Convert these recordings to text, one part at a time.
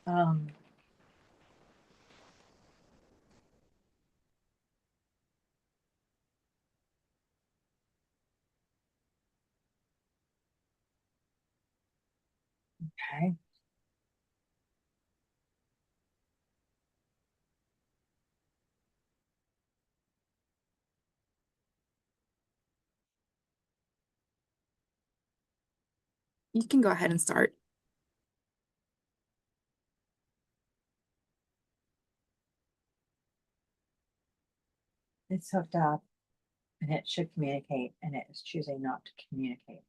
Um, okay. You can go ahead and start. It's hooked up and it should communicate and it is choosing not to communicate.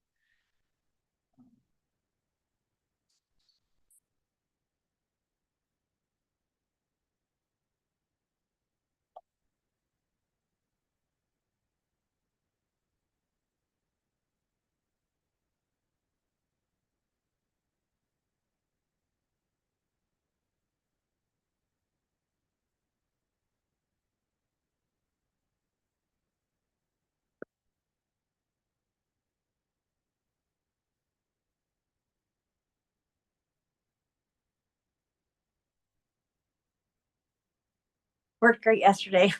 Worked great yesterday.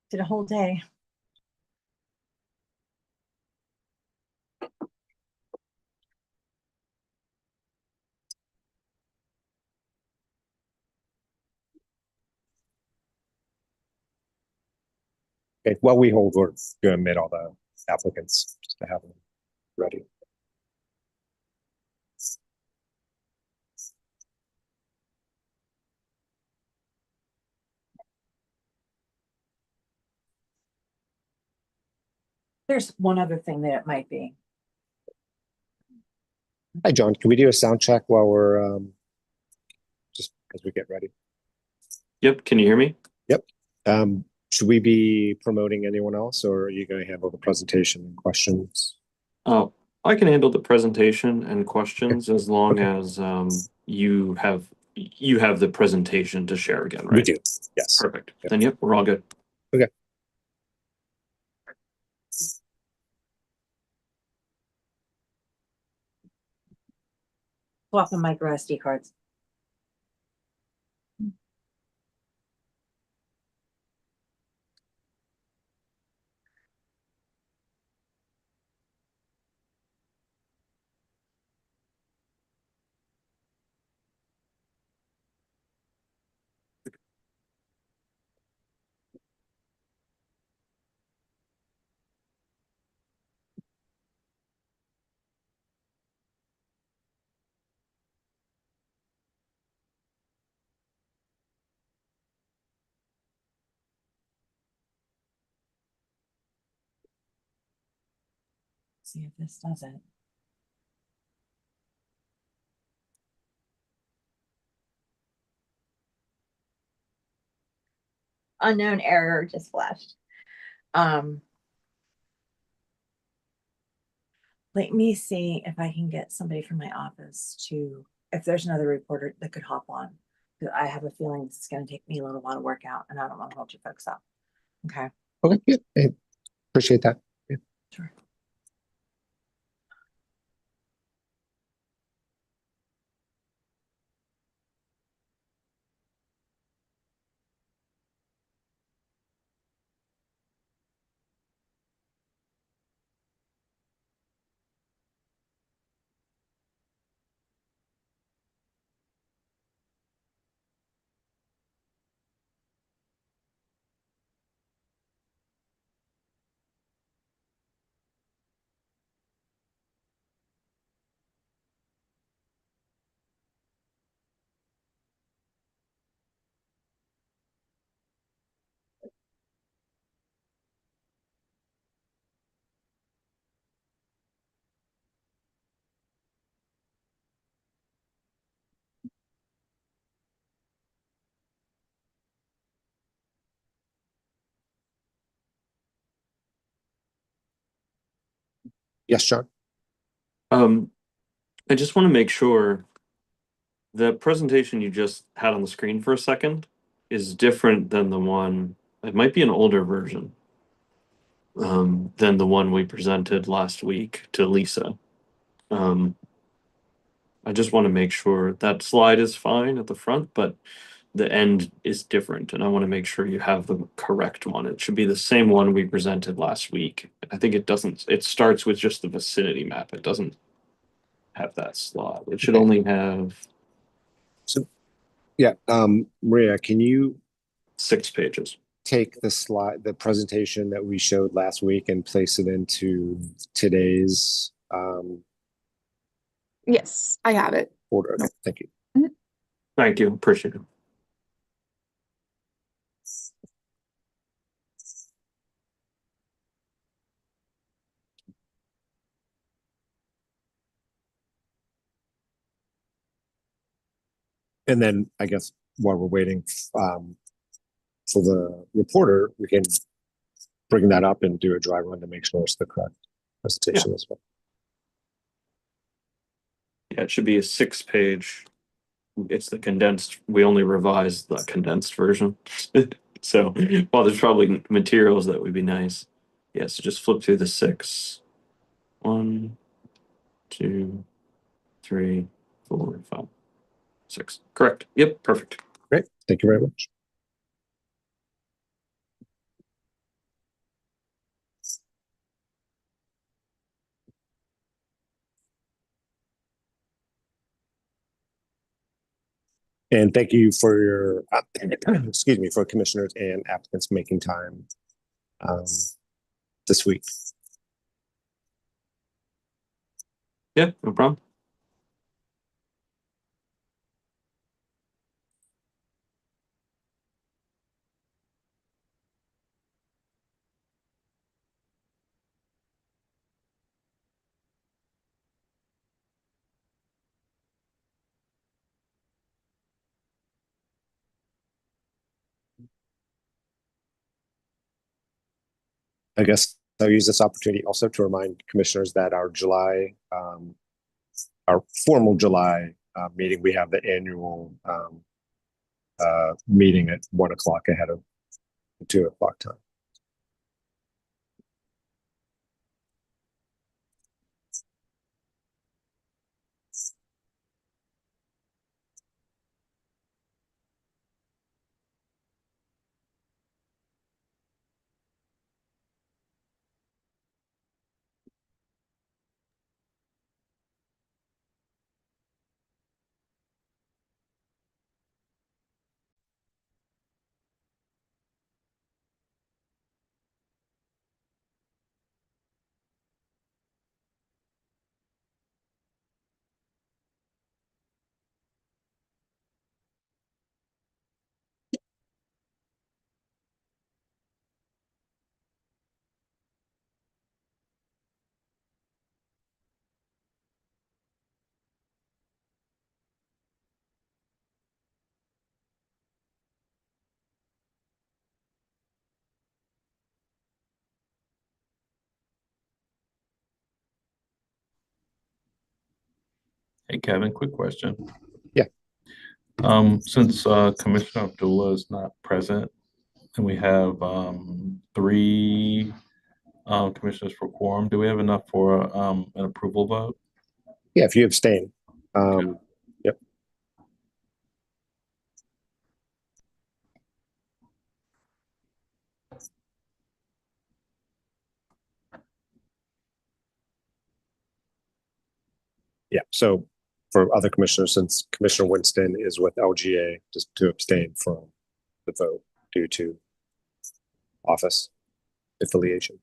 Did a whole day. Okay, while we hold, we're gonna admit all the applicants just to have them ready. There's one other thing that it might be. Hi, John, can we do a sound check while we're just as we get ready? Yep, can you hear me? Yep. Should we be promoting anyone else, or are you going to handle the presentation and questions? Oh, I can handle the presentation and questions as long as you have the presentation to share again, right? We do, yes. Perfect. Yep. Then yep, we're all good. Okay. Swapping micro SD cards. See if this does it. Unknown error just flashed. Let me see if I can get somebody from my office to, if there's another reporter that could hop on. I have a feeling this is going to take me a little while to work out, and I don't want to hold you folks up. Okay. Okay, yeah, I appreciate that. Yeah. Sure. Yes, John. I just want to make sure the presentation you just had on the screen for a second is different than the one. It might be an older version than the one we presented last week to Lisa. I just want to make sure that slide is fine at the front, but the end is different, and I want to make sure you have the correct one. It should be the same one we presented last week. I think it doesn't, it starts with just the vicinity map. It doesn't have that slide. It should Okay. only have So, yeah, Maria, can you 6 pages. take the presentation that we showed last week and place it into today's Yes, I have it. order? Okay, thank you. Thank you, appreciate it. And then I guess while we're waiting for the reporter, we can bring that up and do a dry run to make sure it's the correct presentation as well. Yeah, it should be a 6-page. It's the condensed, we only revised the condensed version. So while there's probably materials that would be nice. Yeah, so just flip through the 6. 1, 2, 3, 4, 5, 6. Correct. Yep, perfect. Great, thank you very much. And thank you for your, excuse me, for commissioners and applicants making time this week. Yeah, no problem. I guess I'll use this opportunity also to remind commissioners that our formal July meeting, we have the annual meeting at 1 o'clock ahead of the 2 o'clock time. Hey, Kevin, quick question. Yeah. Since Commissioner Abdullah is not present and we have 3 commissioners for quorum, do we have enough for an approval vote? Yeah, if you abstain. Okay. Yep. Yeah, so for other commissioners, since Commissioner Winston is with LGA, just to abstain from the vote due to office affiliation.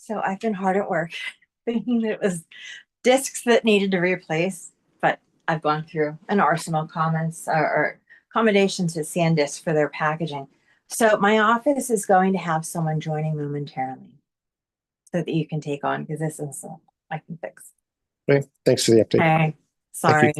So I've been hard at work thinking that it was discs that needed to replace, but I've gone through an arsenal of comments or accommodations to SanDisk for their packaging. So my office is going to have someone joining momentarily so that you can take on, because this is, I can fix. Okay, thanks for the update. Okay, sorry.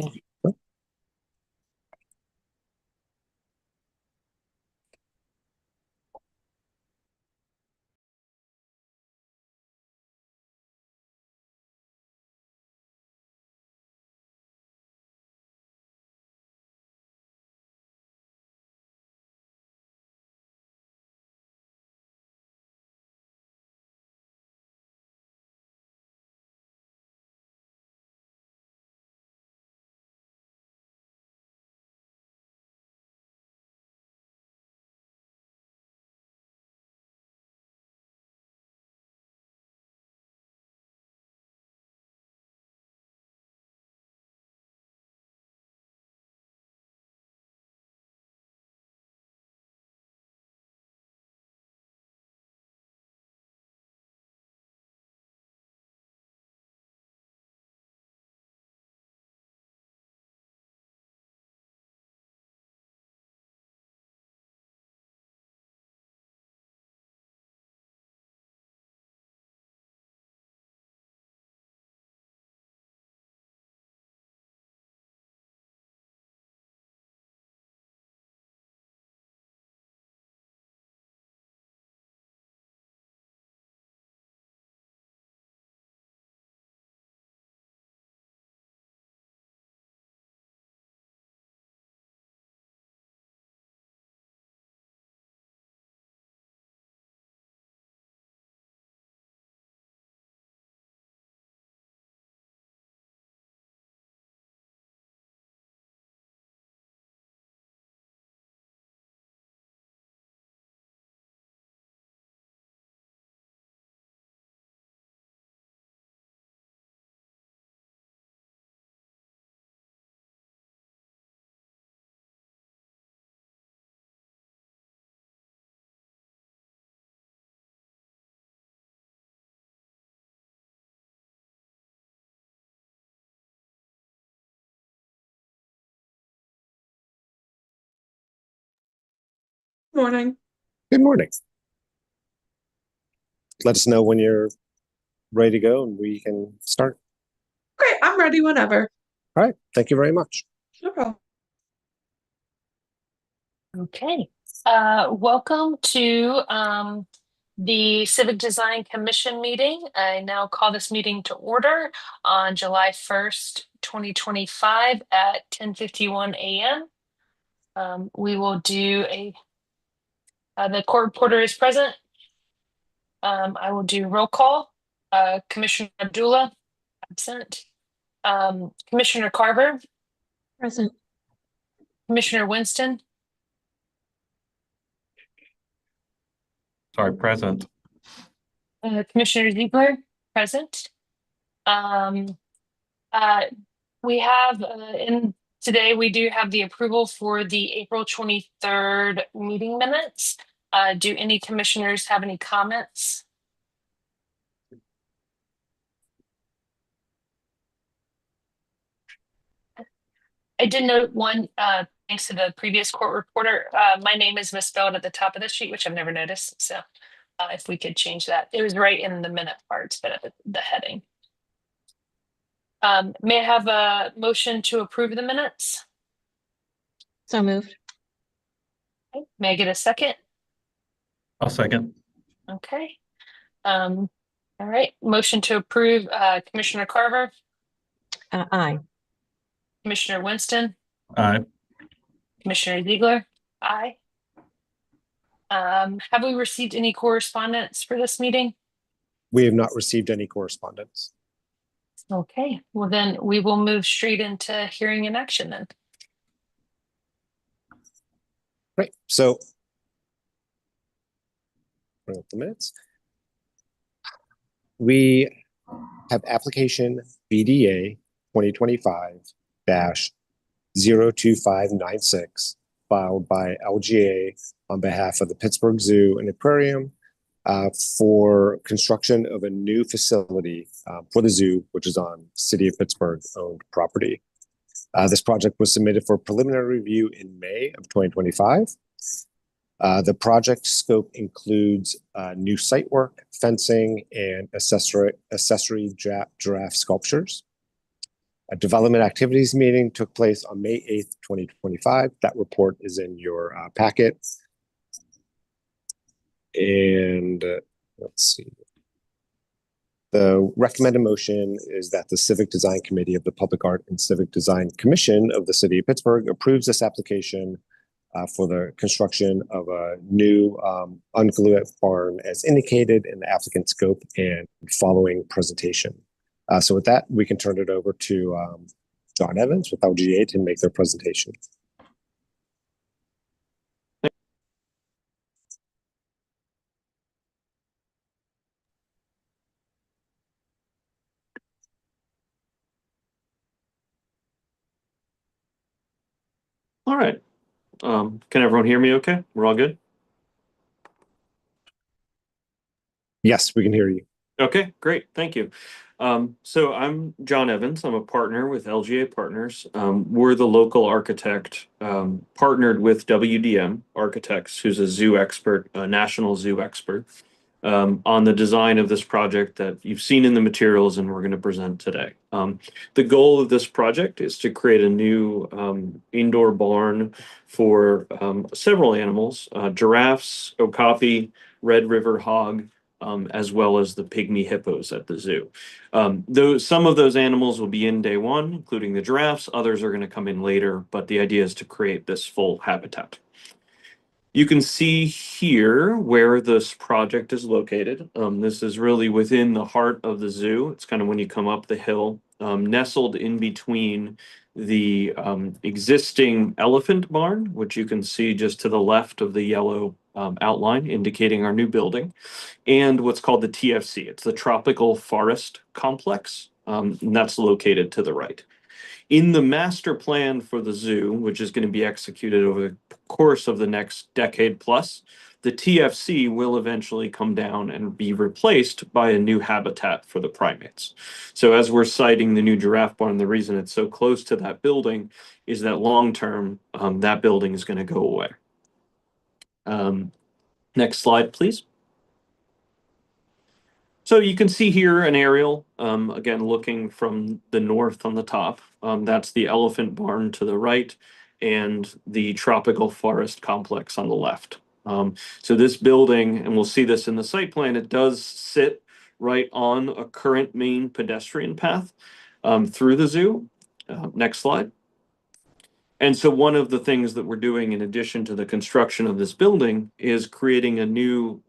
Morning. Good morning. Let us know when you're ready to go and we can start. Great, I'm ready whenever. All right, thank you very much. No problem. Okay, welcome to the Civic Design Commission meeting. I now call this meeting to order on July 1st, 2025 at 10:51 a.m. We will do the court reporter is present. I will do roll call. Commissioner Abdullah, absent. Commissioner Carver, Present. Commissioner Winston, Sorry, present. Commissioner Ziegler, present. We have in today, we do have the approval for the April 23rd meeting minutes. Do any commissioners have any comments? I did note one, thanks to the previous court reporter, my name is misspelled at the top of the sheet, which I've never noticed. So if we could change that, it was right in the minute parts, but at the heading. May I have a motion to approve the minutes? So moved. Okay. May I get a second? I'll second. Okay. All right, motion to approve, Commissioner Carver, Aye. Commissioner Winston, Aye. Commissioner Ziegler, aye. Have we received any correspondence for this meeting? We have not received any correspondence. Okay, well then we will move straight into hearing and action then. Great, so bring up the minutes. We have application BDA 2025-02596 filed by LGA on behalf of the Pittsburgh Zoo and Aquarium for construction of a new facility for the zoo, which is on City of Pittsburgh owned property. This project was submitted for preliminary review in May of 2025. The project scope includes new site work, fencing, and accessory giraffe sculptures. A development activities meeting took place on May 8th, 2025. That report is in your packet. And let's see. The recommended motion is that the Civic Design Committee of the Public Art and Civic Design Commission of the City of Pittsburgh approves this application for the construction of a new unglued barn as indicated in the applicant scope and following presentation. So with that, we can turn it over to John Evans with LGA to make their presentation. All right. Can everyone hear me okay? We're all good? Yes, we can hear you. Okay, great. Thank you. So I'm John Evans. I'm a partner with LGA Partners. We're the local architect partnered with WDM Architects, who's a zoo expert, a national zoo expert, on the design of this project that you've seen in the materials and we're going to present today. The goal of this project is to create a new indoor barn for several animals, giraffes, okapi, red river hog, as well as the pygmy hippos at the zoo. Some of those animals will be in day one, including the giraffes. Others are going to come in later, but the idea is to create this full habitat. You can see here where this project is located. This is really within the heart of the zoo. It's kind of when you come up the hill, nestled in between the existing elephant barn, which you can see just to the left of the yellow outline indicating our new building, and what's called the TFC. It's the Tropical Forest Complex, and that's located to the right. In the master plan for the zoo, which is going to be executed over the course of the next decade plus, the TFC will eventually come down and be replaced by a new habitat for the primates. So as we're citing the new giraffe barn, the reason it's so close to that building is that long term, that building is going to go away. Next slide, please. So you can see here an aerial, again, looking from the north on the top. That's the elephant barn to the right and the tropical forest complex on the left. So this building, and we'll see this in the site plan, it does sit right on a current main pedestrian path through the zoo. Next slide. And so one of the things that we're doing in addition to the construction of this building is creating a new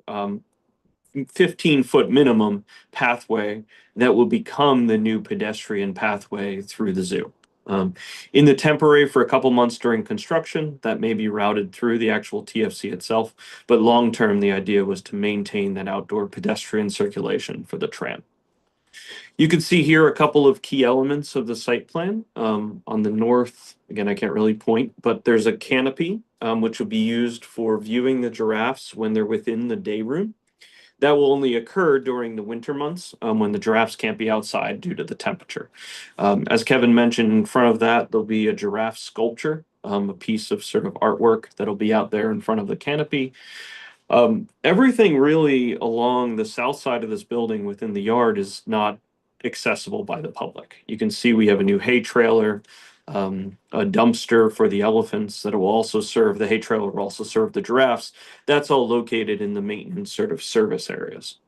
15-foot minimum pathway that will become the new pedestrian pathway through the zoo. In the temporary for a couple months during construction, that may be routed through the actual TFC itself, but long term, the idea was to maintain that outdoor pedestrian circulation for the tram. You can see here a couple of key elements of the site plan. On the north, again, I can't really point, but there's a canopy, which will be used for viewing the giraffes when they're within the day room. That will only occur during the winter months when the giraffes can't be outside due to the temperature. As Kevin mentioned, in front of that, there'll be a giraffe sculpture, a piece of sort of artwork that'll be out there in front of the canopy. Everything really along the south side of this building within the yard is not accessible by the public. You can see we have a new hay trailer, a dumpster for the elephants that will also serve, the hay trailer will also serve the giraffes. That's all located in the maintenance sort of service areas.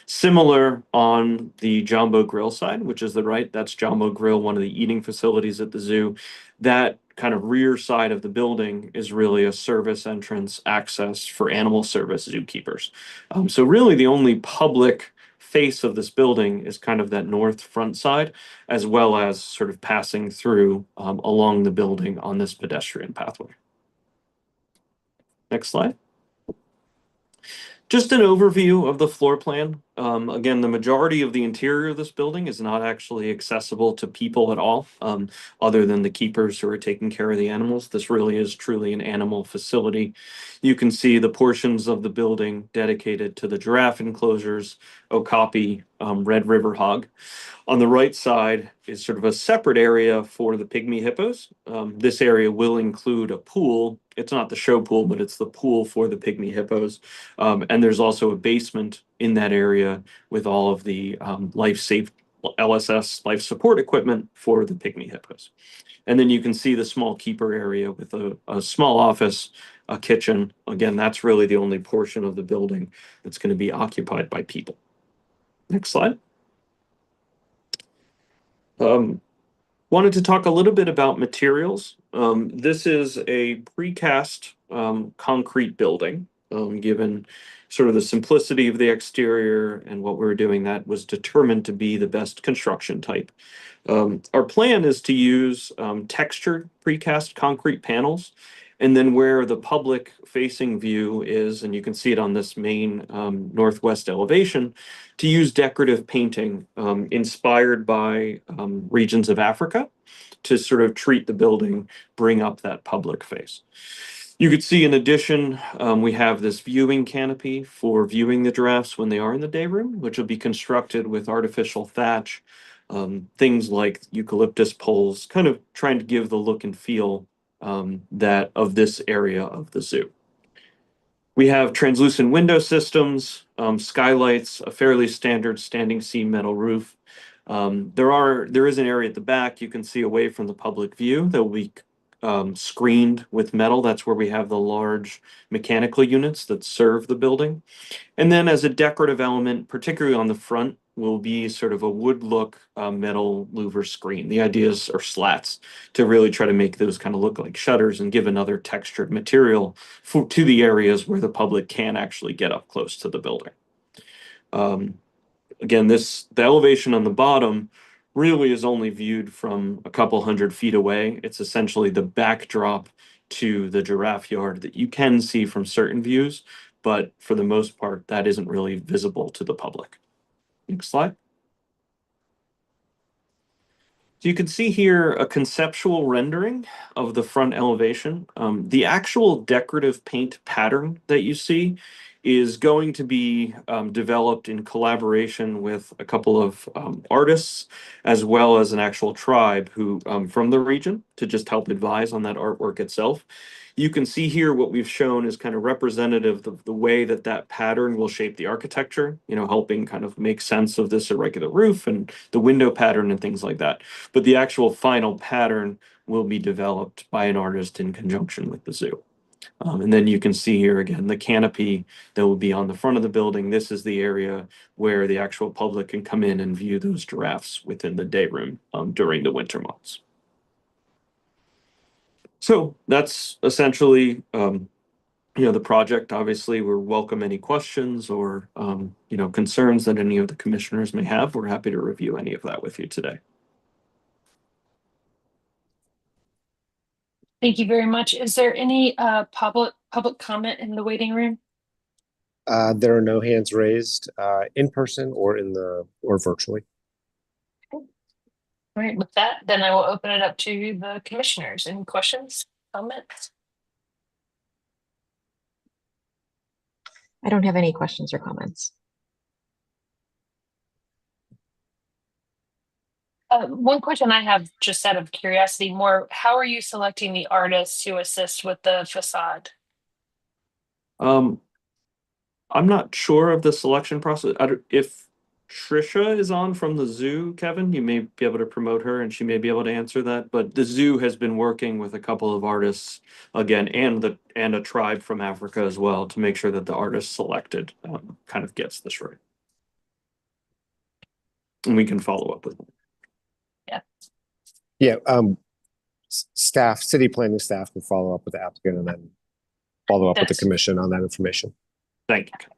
Similar on the Jumbo Grill side, which is the right, that's Jumbo Grill, one of the eating facilities at the zoo. That kind of rear side of the building is really a service entrance access for animal service zookeepers. So really the only public face of this building is kind of that north front side, as well as sort of passing through along the building on this pedestrian pathway. Next slide. Just an overview of the floor plan. Again, the majority of the interior of this building is not actually accessible to people at all, other than the keepers who are taking care of the animals. This really is truly an animal facility. You can see the portions of the building dedicated to the giraffe enclosures, okapi, Red River hog. On the right side is sort of a separate area for the pygmy hippos. This area will include a pool. It's not the show pool, but it's the pool for the pygmy hippos. And there's also a basement in that area with all of the LSS life support equipment for the pygmy hippos. And then you can see the small keeper area with a small office, a kitchen. Again, that's really the only portion of the building that's going to be occupied by people. Next slide. Wanted to talk a little bit about materials. This is a precast concrete building. Given sort of the simplicity of the exterior and what we were doing, that was determined to be the best construction type. Our plan is to use textured precast concrete panels. And then where the public facing view is, and you can see it on this main northwest elevation, to use decorative painting inspired by regions of Africa to sort of treat the building, bring up that public face. You could see in addition, we have this viewing canopy for viewing the giraffes when they are in the day room, which will be constructed with artificial thatch, things like eucalyptus poles, kind of trying to give the look and feel that of this area of the zoo. We have translucent window systems, skylights, a fairly standard standing seam metal roof. There is an area at the back you can see away from the public view that will be screened with metal. That's where we have the large mechanical units that serve the building. And then as a decorative element, particularly on the front, will be sort of a wood look metal louver screen. The ideas are slats to really try to make those kind of look like shutters and give another textured material to the areas where the public can actually get up close to the building. Again, the elevation on the bottom really is only viewed from a couple 100 feet away. It's essentially the backdrop to the giraffe yard that you can see from certain views, but for the most part, that isn't really visible to the public. Next slide. So you can see here a conceptual rendering of the front elevation. The actual decorative paint pattern that you see is going to be developed in collaboration with a couple of artists, as well as an actual tribe who from the region to just help advise on that artwork itself. You can see here what we've shown is kind of representative of the way that that pattern will shape the architecture, helping kind of make sense of this irregular roof and the window pattern and things like that. But the actual final pattern will be developed by an artist in conjunction with the zoo. And then you can see here again the canopy that will be on the front of the building. This is the area where the actual public can come in and view those giraffes within the day room during the winter months. So that's essentially the project. Obviously, we welcome any questions or concerns that any of the commissioners may have. We're happy to review any of that with you today. Thank you very much. Is there any public comment in the waiting room? There are no hands raised in person or virtually. All right, with that, then I will open it up to the commissioners. Any questions, comments? I don't have any questions or comments. One question I have, just out of curiosity, more, how are you selecting the artists to assist with the facade? I'm not sure of the selection process. If Trisha is on from the zoo, Kevin, you may be able to promote her and she may be able to answer that. But the zoo has been working with a couple of artists again, and a tribe from Africa as well, to make sure that the artist selected kind of gets this right. And we can follow up with them. Yeah. City planning staff can follow up with the applicant and then follow up with the commission on that information. Thank you.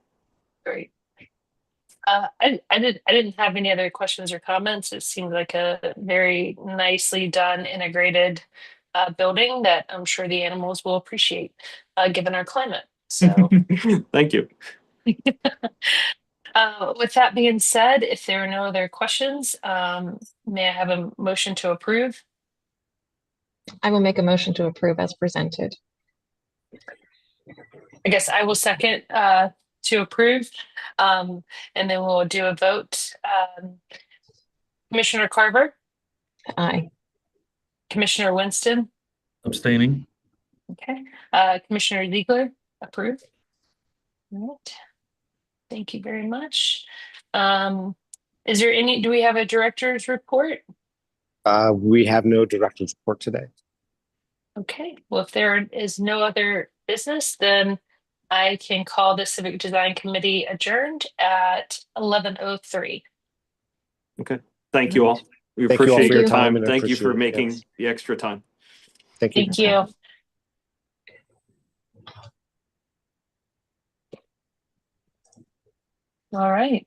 Great. I didn't have any other questions or comments. It seemed like a very nicely done, integrated building that I'm sure the animals will appreciate, given our climate. So Thank you. With that being said, if there are no other questions, may I have a motion to approve? I will make a motion to approve as presented. I guess I will second to approve. And then we'll do a vote. Commissioner Carver, Aye. Commissioner Winston, Abstaining? okay. Commissioner Ziegler, approve. All right. Thank you very much. Is there any, do we have a director's report? We have no director's report today. Okay, well, if there is no other business, then I can call the Civic Design Committee adjourned at 11:03. Thank you all. We Thank you all appreciate for your your time time. and I Thank you for appreciate it, making yes. the extra time. Thank you. Thank you. All right.